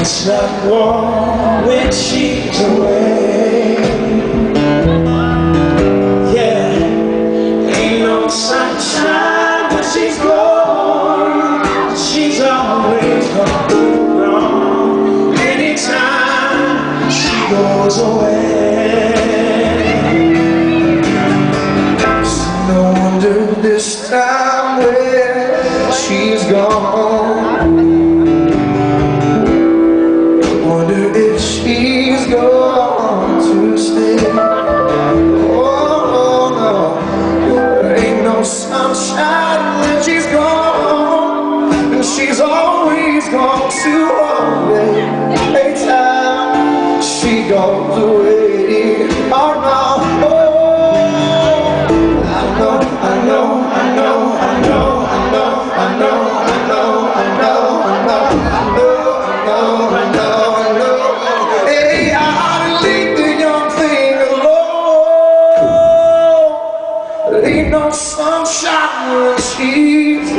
It's not warm when she's away. Yeah, ain't no sunshine when she's gone. She's always gone. Anytime she goes away. No wonder this time when she's gone. Wonder if she's going to stay. Oh no, there ain't no sunshine when she's gone, and she's always gone too away. Anytime she goes away, oh no, oh, I know, I know, I know, I know, I know, I know, I know, I know, I know, I know, I know. Ain't no sunshine when she's